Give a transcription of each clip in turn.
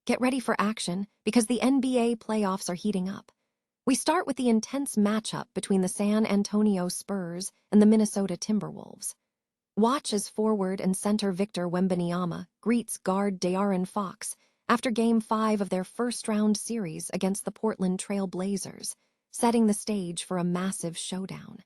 Get ready for action because the NBA playoffs are heating up. We start with the intense matchup between the San Antonio Spurs and the Minnesota Timberwolves. Watch as forward and center Victor Wembanyama greets guard De'Aaron Fox after Game 5 of their first-round series against the Portland Trail Blazers, setting the stage for a massive showdown.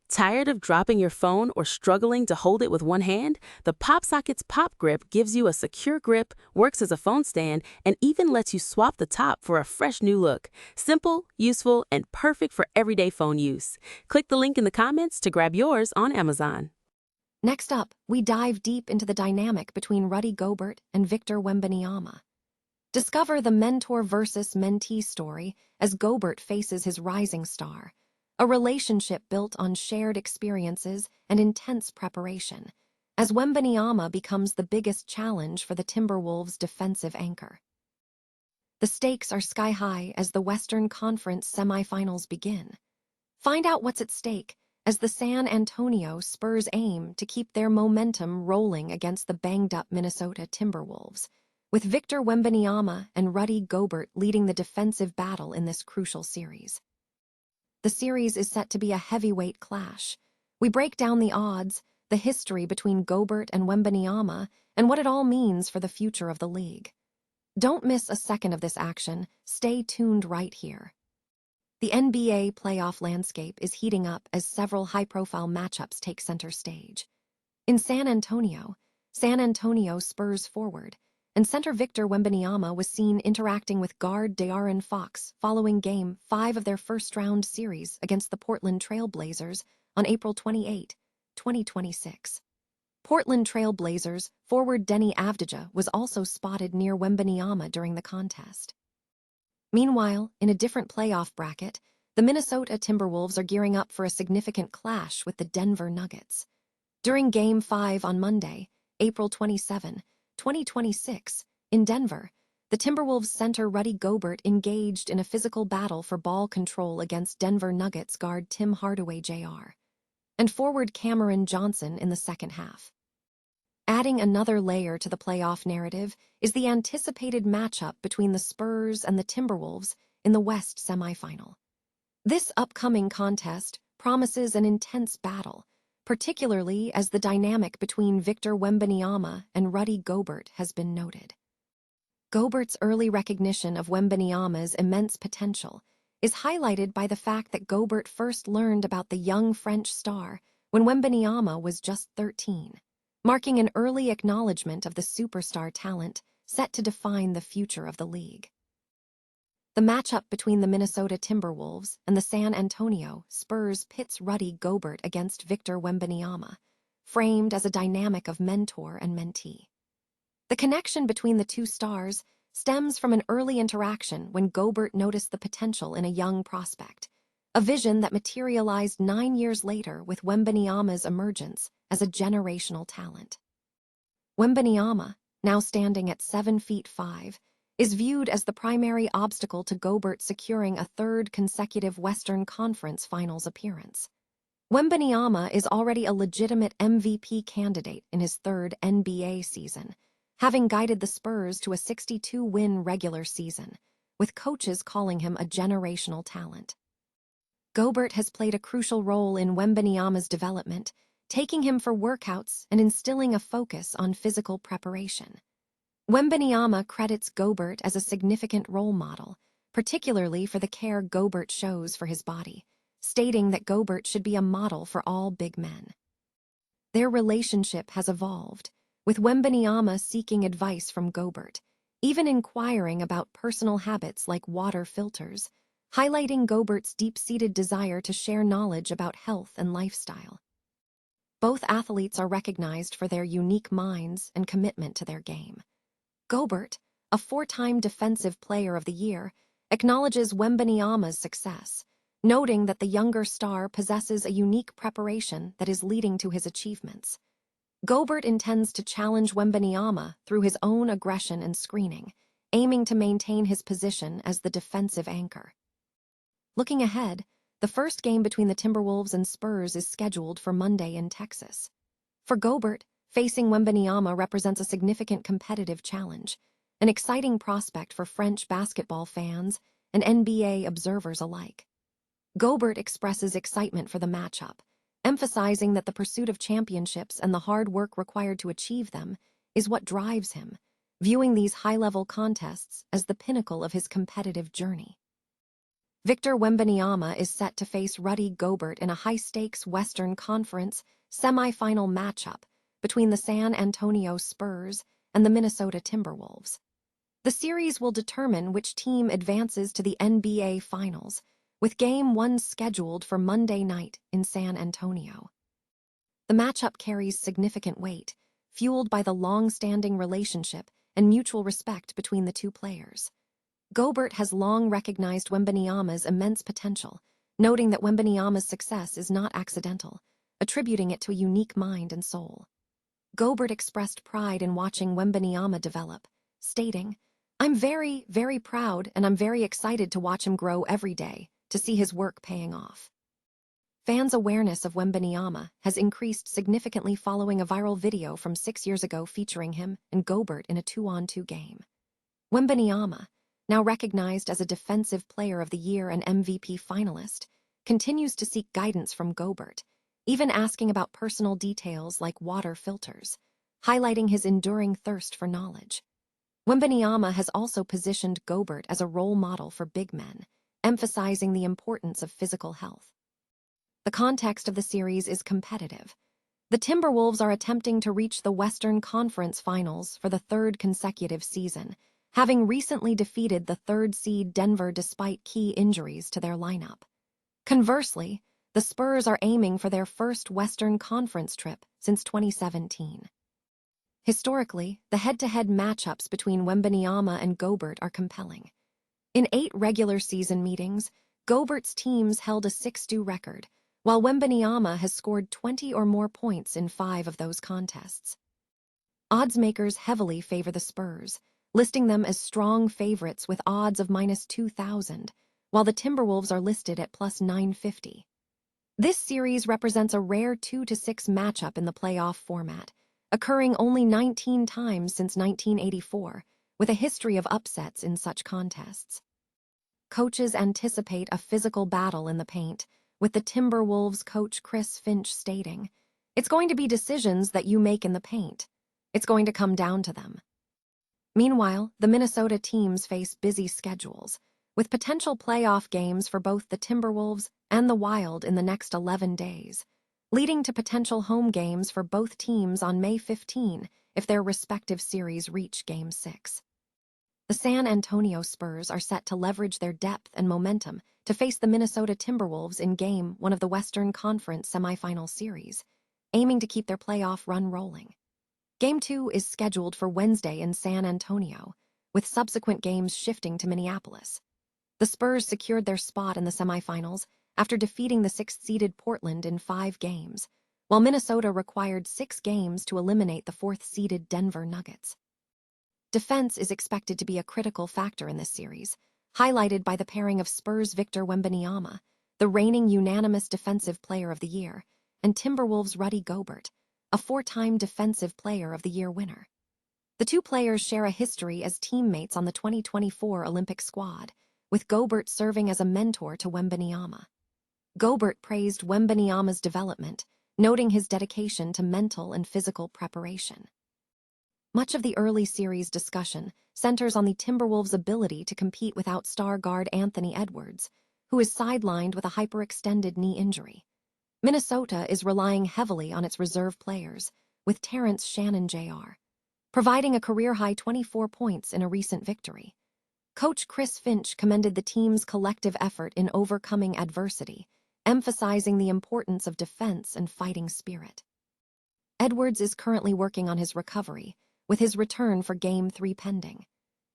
Tired of dropping your phone or struggling to hold it with one hand? The PopSockets Pop Grip gives you a secure grip, works as a phone stand, and even lets you swap the top for a fresh new look. Simple, useful, and perfect for everyday phone use. Click the link in the comments to grab yours on Amazon. Next up, we dive deep into the dynamic between Rudy Gobert and Victor Wembanyama. Discover the mentor versus mentee story as Gobert faces his rising star, a relationship built on shared experiences and intense preparation, as Wembanyama becomes the biggest challenge for the Timberwolves' defensive anchor. The stakes are sky-high as the Western Conference semifinals begin. Find out what's at stake as the San Antonio Spurs aim to keep their momentum rolling against the banged-up Minnesota Timberwolves, with Victor Wembanyama and Rudy Gobert leading the defensive battle in this crucial series. The series is set to be a heavyweight clash. We break down the odds, the history between Gobert and Wembanyama, and what it all means for the future of the league. Don't miss a second of this action. Stay tuned right here. The NBA playoff landscape is heating up as several high-profile matchups take center stage. In San Antonio Spurs forward and center Victor Wembanyama was seen interacting with guard De'Aaron Fox following Game 5 of their first-round series against the Portland Trail Blazers on April 28, 2026. Portland Trail Blazers forward Denny Avdija was also spotted near Wembanyama during the contest. Meanwhile, in a different playoff bracket, the Minnesota Timberwolves are gearing up for a significant clash with the Denver Nuggets. During Game 5 on Monday, April 27, 2026, in Denver, the Timberwolves center Rudy Gobert engaged in a physical battle for ball control against Denver Nuggets guard Tim Hardaway Jr. and forward Cameron Johnson in the second half. Adding another layer to the playoff narrative is the anticipated matchup between the Spurs and the Timberwolves in the West semifinal. This upcoming contest promises an intense battle, particularly as the dynamic between Victor Wembanyama and Rudy Gobert has been noted. Gobert's early recognition of Wembanyama's immense potential is highlighted by the fact that Gobert first learned about the young French star when Wembanyama was just 13, marking an early acknowledgement of the superstar talent set to define the future of the league. The matchup between the Minnesota Timberwolves and the San Antonio Spurs pits Rudy Gobert against Victor Wembanyama, framed as a dynamic of mentor and mentee. The connection between the two stars stems from an early interaction when Gobert noticed the potential in a young prospect, a vision that materialized 9 years later with Wembanyama's emergence as a generational talent. Wembanyama, now standing at 7'5", is viewed as the primary obstacle to Gobert securing a third consecutive Western Conference Finals appearance. Wembanyama is already a legitimate MVP candidate in his third NBA season, having guided the Spurs to a 62-win regular season, with coaches calling him a generational talent. Gobert has played a crucial role in Wembanyama's development, taking him for workouts and instilling a focus on physical preparation. Wembanyama credits Gobert as a significant role model, particularly for the care Gobert shows for his body, stating that Gobert should be a model for all big men. Their relationship has evolved, with Wembanyama seeking advice from Gobert, even inquiring about personal habits like water filters, highlighting Gobert's deep-seated desire to share knowledge about health and lifestyle. Both athletes are recognized for their unique minds and commitment to their game. Gobert, a 4-time Defensive Player of the Year, acknowledges Wembanyama's success, noting that the younger star possesses a unique preparation that is leading to his achievements. Gobert intends to challenge Wembanyama through his own aggression and screening, aiming to maintain his position as the defensive anchor. Looking ahead, the first game between the Timberwolves and Spurs is scheduled for Monday in Texas. For Gobert, facing Wembanyama represents a significant competitive challenge, an exciting prospect for French basketball fans and NBA observers alike. Gobert expresses excitement for the matchup, emphasizing that the pursuit of championships and the hard work required to achieve them is what drives him, viewing these high-level contests as the pinnacle of his competitive journey. Victor Wembanyama is set to face Rudy Gobert in a high-stakes Western Conference semifinal matchup between the San Antonio Spurs and the Minnesota Timberwolves. The series will determine which team advances to the NBA Finals, with Game 1 scheduled for Monday night in San Antonio. The matchup carries significant weight, fueled by the long-standing relationship and mutual respect between the two players. Gobert has long recognized Wembanyama's immense potential, noting that Wembanyama's success is not accidental, attributing it to a unique mind and soul. Gobert expressed pride in watching Wembanyama develop, stating, "I'm very, very proud and I'm very excited to watch him grow every day, to see his work paying off." Fans' awareness of Wembanyama has increased significantly following a viral video from 6 years ago featuring him and Gobert in a 2-on-2 game. Wembanyama, now recognized as a Defensive Player of the Year and MVP finalist, continues to seek guidance from Gobert, even asking about personal details like water filters, highlighting his enduring thirst for knowledge. Wembanyama has also positioned Gobert as a role model for big men, emphasizing the importance of physical health. The context of the series is competitive. The Timberwolves are attempting to reach the Western Conference Finals for the third consecutive season, having recently defeated the third-seed Denver despite key injuries to their lineup. Conversely, the Spurs are aiming for their first Western Conference trip since 2017. Historically, the head-to-head matchups between Wembanyama and Gobert are compelling. In 8 regular season meetings, Gobert's teams held a 6-2 record, while Wembanyama has scored 20 or more points in 5 of those contests. Oddsmakers heavily favor the Spurs, listing them as strong favorites with odds of -2,000, while the Timberwolves are listed at +950. This series represents a rare 2-6 matchup in the playoff format, occurring only 19 times since 1984, with a history of upsets in such contests. Coaches anticipate a physical battle in the paint, with the Timberwolves coach Chris Finch stating, "It's going to be decisions that you make in the paint. It's going to come down to them." Meanwhile, the Minnesota teams face busy schedules, with potential playoff games for both the Timberwolves and the Wild in the next 11 days, leading to potential home games for both teams on May 15 if their respective series reach Game 6. The San Antonio Spurs are set to leverage their depth and momentum to face the Minnesota Timberwolves in Game 1 of the Western Conference semifinal series, aiming to keep their playoff run rolling. Game 2 is scheduled for Wednesday in San Antonio, with subsequent games shifting to Minneapolis. The Spurs secured their spot in the semifinals after defeating the 6th-seeded Portland in 5 games, while Minnesota required 6 games to eliminate the 4th-seeded Denver Nuggets. Defense is expected to be a critical factor in this series, highlighted by the pairing of Spurs Victor Wembanyama, the reigning unanimous Defensive Player of the Year, and Timberwolves Rudy Gobert, a 4-time Defensive Player of the Year winner. The two players share a history as teammates on the 2024 Olympic squad, with Gobert serving as a mentor to Wembanyama. Gobert praised Wembanyama's development, noting his dedication to mental and physical preparation. Much of the early series discussion centers on the Timberwolves' ability to compete without star guard Anthony Edwards, who is sidelined with a hyperextended knee injury. Minnesota is relying heavily on its reserve players, with Terrence Shannon Jr. providing a career-high 24 points in a recent victory. Coach Chris Finch commended the team's collective effort in overcoming adversity, emphasizing the importance of defense and fighting spirit. Edwards is currently working on his recovery, with his return for Game 3 pending.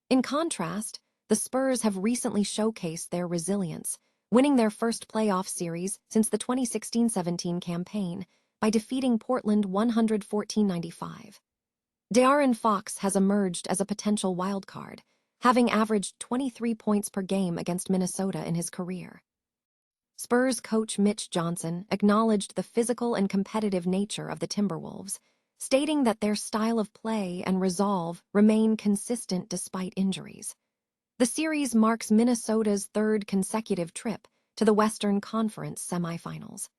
In contrast, the Spurs have recently showcased their resilience, winning their first playoff series since the 2016-17 campaign by defeating Portland 114-95. De'Aaron Fox has emerged as a potential wildcard, having averaged 23 points per game against Minnesota in his career. Spurs coach Mitch Johnson acknowledged the physical and competitive nature of the Timberwolves, stating that their style of play and resolve remain consistent despite injuries. The series marks Minnesota's third consecutive trip to the Western Conference semifinals.